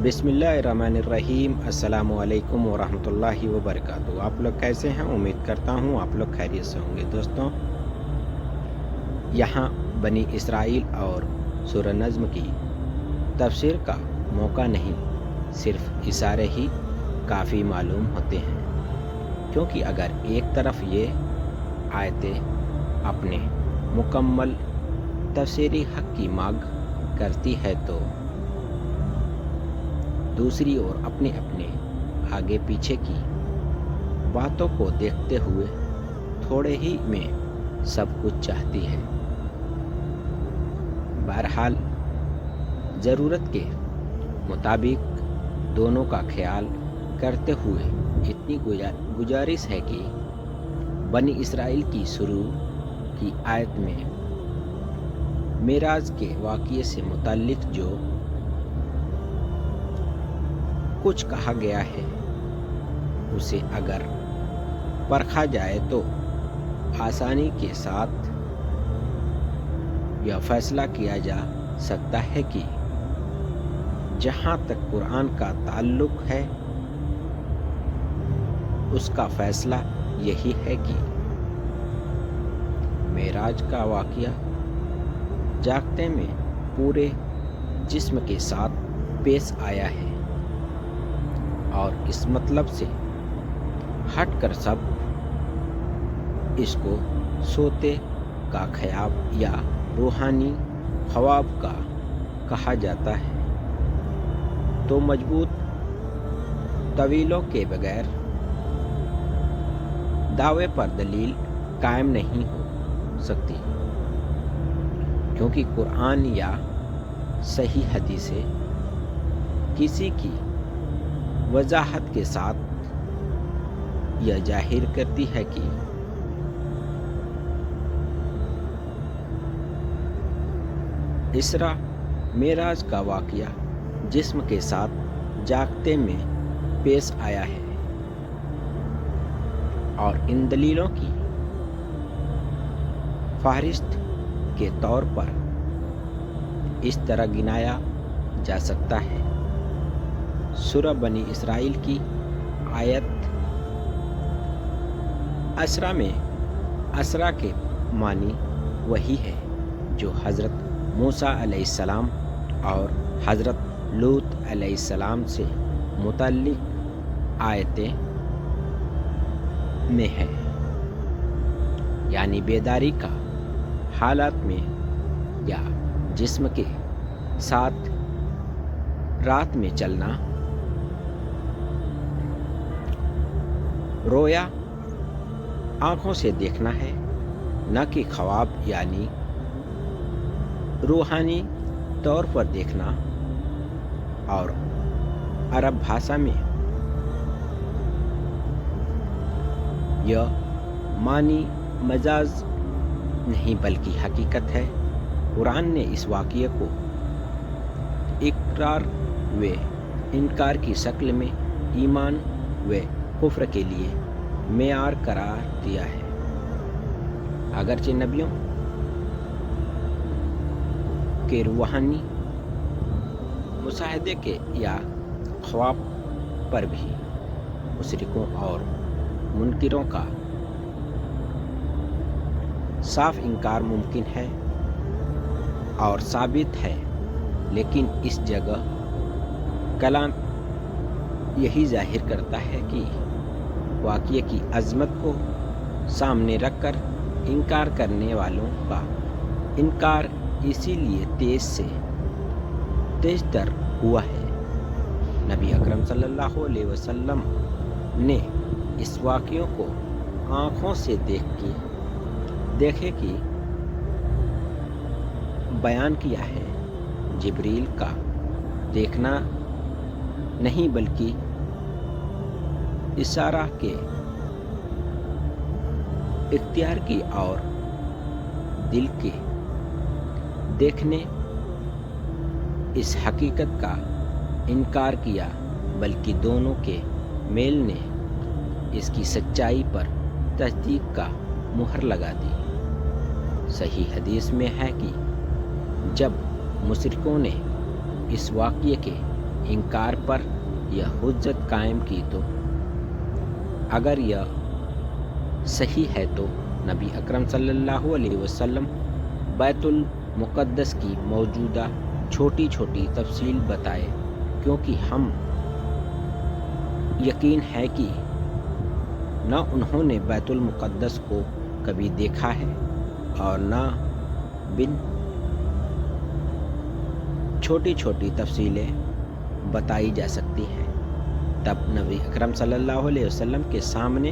بسم اللہ الرحمن الرحیم۔ السلام علیکم ورحمۃ اللہ وبرکاتہ۔ آپ لوگ کیسے ہیں؟ امید کرتا ہوں آپ لوگ خیریت سے ہوں گے۔ دوستوں، یہاں بنی اسرائیل اور سورہ نجم کی تفسیر کا موقع نہیں، صرف اشارے ہی کافی معلوم ہوتے ہیں، کیونکہ اگر ایک طرف یہ آیتیں اپنے مکمل تفسیری حق کی مانگ کرتی ہے تو دوسری اور اپنے آگے پیچھے کی باتوں کو دیکھتے ہوئے تھوڑے ہی میں سب کچھ چاہتی ہے۔ بہرحال ضرورت کے مطابق دونوں کا خیال کرتے ہوئے اتنی گزارش ہے کہ بنی اسرائیل کی شروع کی آیت میں معراج کے واقعے سے متعلق جو کچھ کہا گیا ہے اسے اگر پرکھا جائے تو آسانی کے ساتھ یہ فیصلہ کیا جا سکتا ہے کہ جہاں تک قرآن کا تعلق ہے اس کا فیصلہ یہی ہے کہ معراج کا واقعہ جاگتے میں پورے جسم کے ساتھ پیش آیا ہے، اور اس مطلب سے ہٹ کر سب اس کو سوتے کا خواب یا روحانی خواب کا کہا جاتا ہے، تو مضبوط طویلوں کے بغیر دعوے پر دلیل قائم نہیں ہو سکتی، کیونکہ قرآن یا صحیح حدیثیں کسی کی وضاحت کے ساتھ یہ ظاہر کرتی ہے کہ اسرا معراج کا واقعہ جسم کے ساتھ جاگتے میں پیش آیا ہے، اور ان دلیلوں کی فہرست کے طور پر اس طرح گنایا جا سکتا ہے۔ سورہ بنی اسرائیل کی آیت اسرا میں اسرا کے معنی وہی ہے جو حضرت موسیٰ علیہ السلام اور حضرت لوط علیہ السلام سے متعلق آیتیں میں ہے، یعنی بیداری کا حالات میں یا جسم کے ساتھ رات میں چلنا، رویا آنکھوں سے دیکھنا ہے، نہ کہ خواب یعنی روحانی طور پر دیکھنا، اور عرب بھاشا میں یہ معنی مجاز نہیں بلکہ حقیقت ہے۔ قرآن نے اس واقعے کو اقرار و انکار کی شکل میں ایمان و کفر کے لیے معیار قرار دیا ہے۔ اگرچہ نبیوں کے روحانی مشاہدے کے یا خواب پر بھی مشرکوں اور منکروں کا صاف انکار ممکن ہے اور ثابت ہے، لیکن اس جگہ کلام یہی ظاہر کرتا ہے کہ واقعے کی عظمت کو سامنے رکھ کر انکار کرنے والوں کا انکار اسی لیے تیز تر ہوا ہے۔ نبی اکرم صلی اللہ علیہ وسلم نے اس واقعوں کو آنکھوں سے دیکھے کہ بیان کیا ہے۔ جبریل کا دیکھنا نہیں بلکہ اشارہ کے اختیار کی اور دل کے دیکھنے اس حقیقت کا انکار کیا، بلکہ دونوں کے میل نے اس کی سچائی پر تصدیق کا مہر لگا دی۔ صحیح حدیث میں ہے کہ جب مشرکوں نے اس واقعے کے انکار پر یہ حجت قائم کی تو اگر یہ صحیح ہے تو نبی اکرم صلی اللہ علیہ وسلم بیت المقدس کی موجودہ چھوٹی چھوٹی تفصیل بتائے، کیونکہ ہم یقین ہے کہ نہ انہوں نے بیت المقدس کو کبھی دیکھا ہے اور نہ بن چھوٹی چھوٹی تفصیلیں بتائی جا سکتی ہیں۔ تب نبی اکرم صلی اللہ علیہ وسلم کے سامنے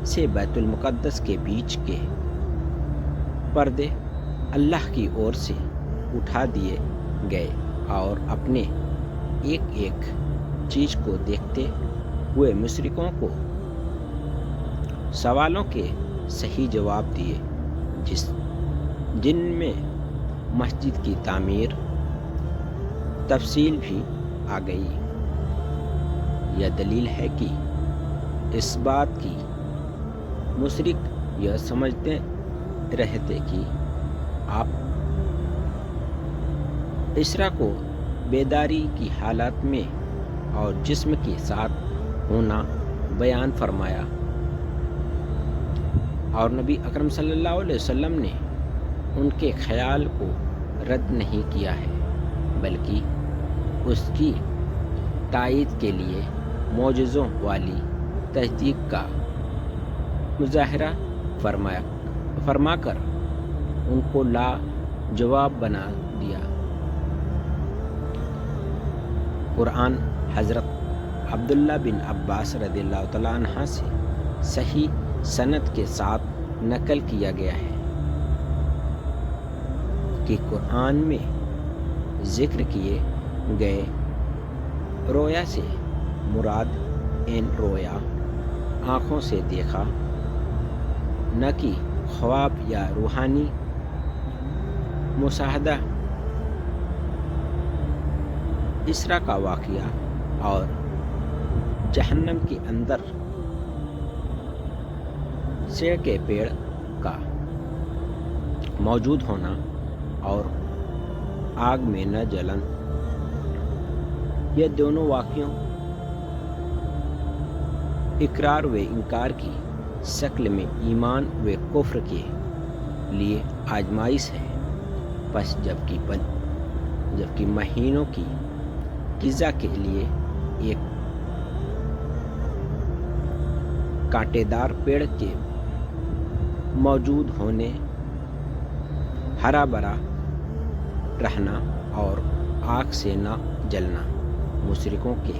سے بیت المقدس کے بیچ کے پردے اللہ کی اور سے اٹھا دیے گئے اور اپنے ایک ایک چیز کو دیکھتے ہوئے مشرکوں کو سوالوں کے صحیح جواب دیے، جن میں مسجد کی تعمیر تفصیل بھی آ گئی۔ یہ دلیل ہے کہ اس بات کی مشرک یہ سمجھتے رہتے کہ آپ اسرا کو بیداری کی حالت میں اور جسم کے ساتھ ہونا بیان فرمایا، اور نبی اکرم صلی اللہ علیہ وسلم نے ان کے خیال کو رد نہیں کیا ہے، بلکہ اس کی تائید کے لیے معجزوں والی تصدیق کا مظاہرہ فرما کر ان کو لا جواب بنا دیا۔ قرآن حضرت عبداللہ بن عباس رضی اللہ تعالیٰ عنہ سے صحیح سند کے ساتھ نقل کیا گیا ہے کہ قرآن میں ذکر کیے گئے رویا سے مراد این رویا آنکھوں سے دیکھا، نہ کہ خواب یا روحانی مشاہدہ۔ اسرا کا واقعہ اور جہنم کے اندر سیڑ کے پیڑ کا موجود ہونا اور آگ میں نہ جلن، یہ دونوں واقعوں اقرار و انکار کی شکل میں ایمان و کفر کے لیے آزمائش ہے۔ پس جبکہ مہینوں کی غذا کے لیے ایک کانٹے دار پیڑ کے موجود ہونے، ہرا بھرا رہنا اور آگ سے نہ جلنا مشرکوں کے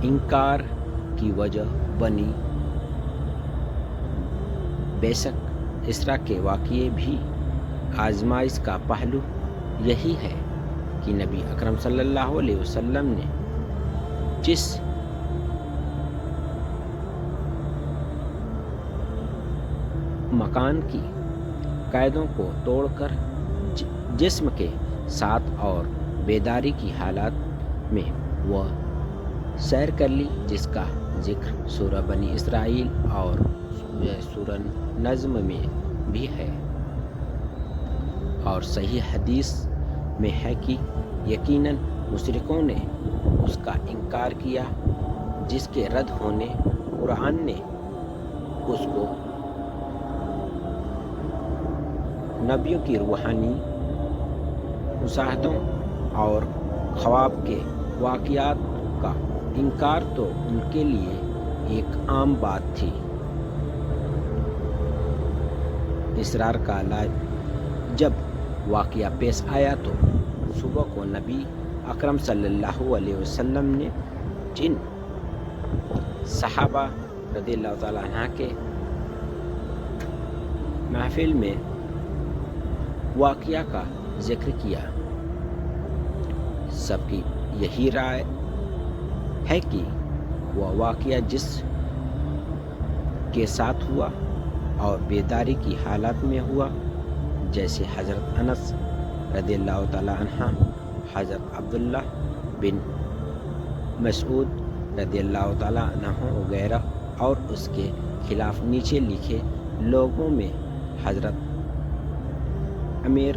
انکار کی وجہ بنی۔ بے شک اسرا کے واقعے بھی آزمائش کا پہلو یہی ہے کہ نبی اکرم صلی اللہ علیہ وسلم نے جس مکان کی قیدوں کو توڑ کر جسم کے ساتھ اور بیداری کی حالت میں وہ سیر کر لی، جس کا ذکر سورہ بنی اسرائیل اور سورہ نظم میں بھی ہے، اور صحیح حدیث میں ہے کہ یقیناً مشرکوں نے اس کا انکار کیا، جس کے رد ہونے قرآن نے اس کو نبیوں کی روحانی مشاہدوں اور خواب کے واقعات کا انکار تو ان کے لیے ایک عام بات تھی۔ اسرار کا جب واقعہ پیش آیا تو صبح کو نبی اکرم صلی اللہ علیہ وسلم نے جن صحابہ رضی اللہ تعالیٰ عنہ کے محفل میں واقعہ کا ذکر کیا، سب کی یہی رائے ہے کہ وہ واقعہ جس کے ساتھ ہوا اور بیداری کی حالت میں ہوا، جیسے حضرت انس رضی اللہ تعالیٰ عنہ، حضرت عبداللہ بن مسعود رضی اللہ تعالیٰ عنہ وغیرہ، اور اس کے خلاف نیچے لکھے لوگوں میں حضرت امیر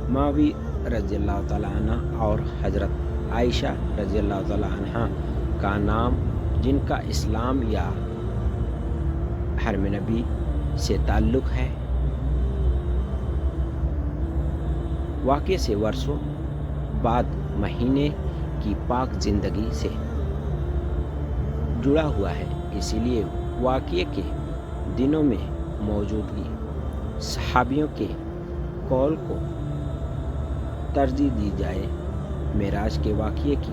معاویہ رضی اللہ تعالیٰ عنہ اور حضرت عائشہ رضی اللہ تعالی عنہ کا نام، جن کا اسلام یا حرم نبی سے تعلق ہے، واقعے سے برسوں بعد مہینے کی پاک زندگی سے جڑا ہوا ہے، اسی لیے واقعے کے دنوں میں موجودگی صحابیوں کے قول کو ترجیح دی جائے۔ معراج کے واقعے کی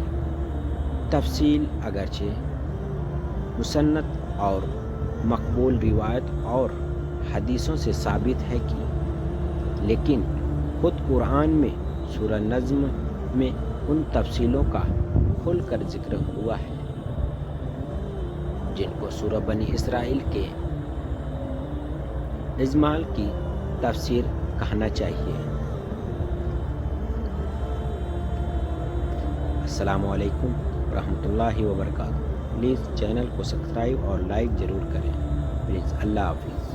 تفصیل اگرچہ مسند اور مقبول روایت اور حدیثوں سے ثابت ہے لیکن خود قرآن میں سورہ نجم میں ان تفصیلوں کا کھل کر ذکر ہوا ہے جن کو سورہ بنی اسرائیل کے اجمال کی تفسیر کہنا چاہیے۔ السلام علیکم ورحمۃ اللہ وبرکاتہ۔ پلیز چینل کو سبسکرائب اور لائک ضرور کریں، پلیز۔ اللہ حافظ۔